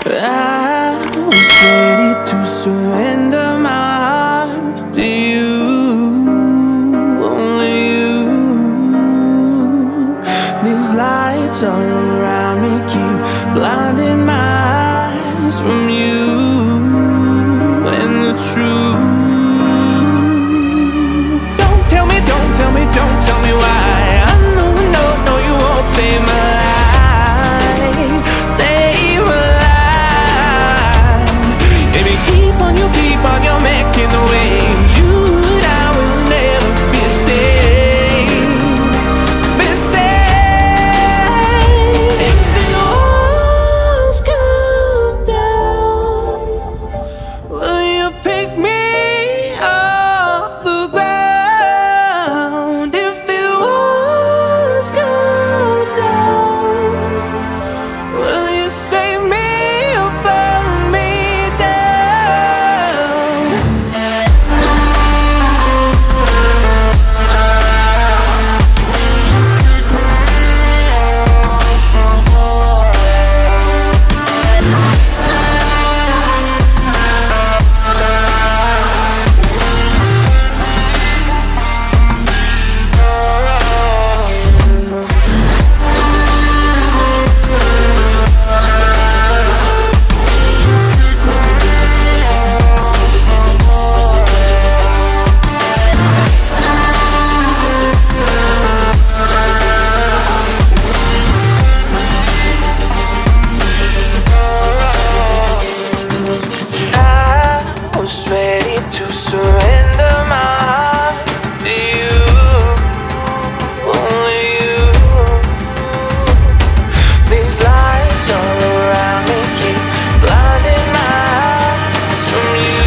I was ready to surrender my heart to you, only you. These lights all around me keep blinding my eyes from you and the truth. Don't tell me, don't tell me, don't tell me why. I know, no, you won't save my life, save my life. Baby, keep on your making the waves. You and I will never be saved, be saved. If the walls come down, will you pick me off the ground? If the walls come down, will you save me or burn me down? I was ready to surrender my heart to you, only you. These lights all around me keep blinding my eyes from you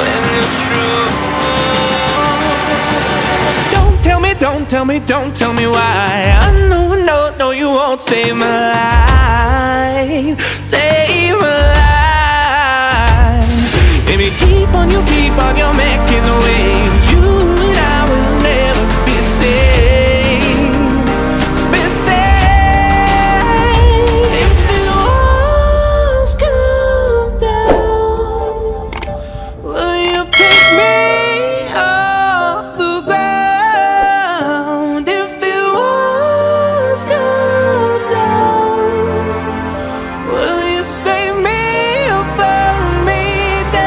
and the truth. Don't tell me why. I know, no, you won't save my life, save my life. Baby, keep on your making the waves. You and I will never be saved, be saved. If the walls come down, will you pick me off the ground? If the walls come down, will you save me or burn me down?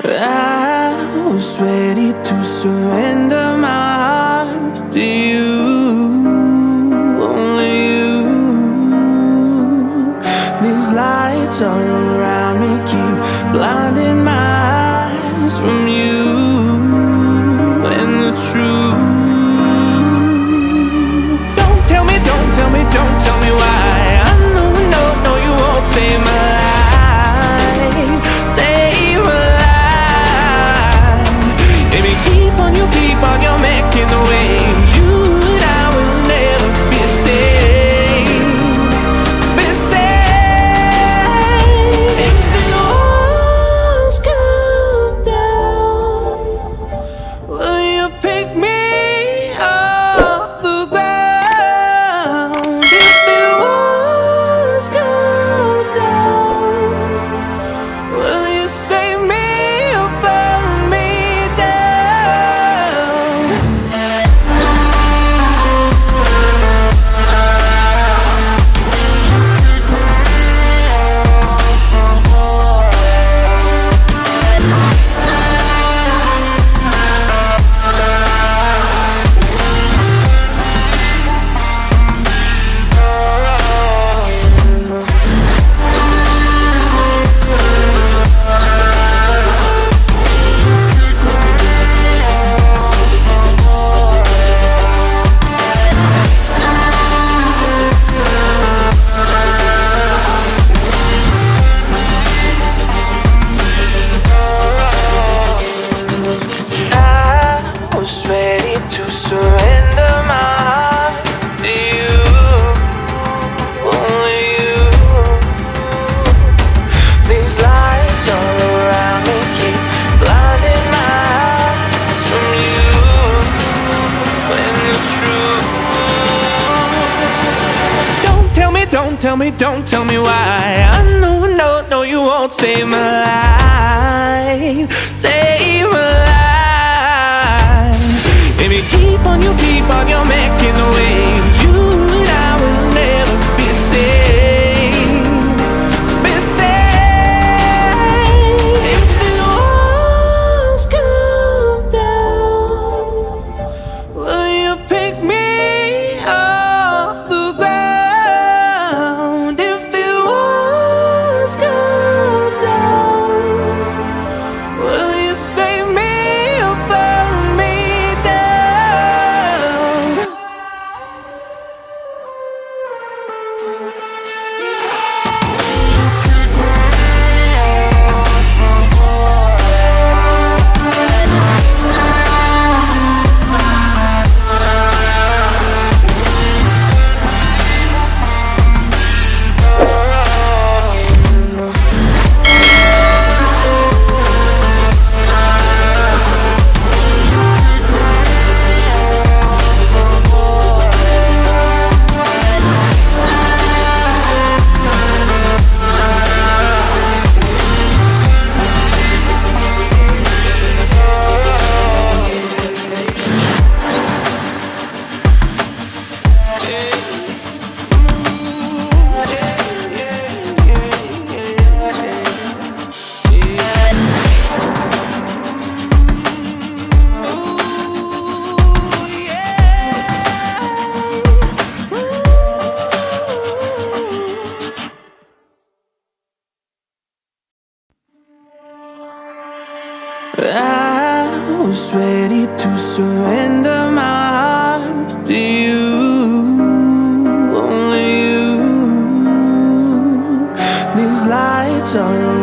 I was ready to surrender my heart to you, only you. These lights all around me keep blinding my eyes from you and the truth. Don't tell me, don't tell me why. I know, no, you won't save my life, save my life. Baby, keep on your making the waves. You and I will never be saved, be saved. If the walls come don't tell me why. I know, no, no, you won't save my life. Save my life. Baby, keep on you're making the waves. You and I will never be saved. Be saved. If the walls come down, will you pick me off the ground? If the walls come down, will you save me or burn me down? I was ready to surrender my heart to you, only you. These lights all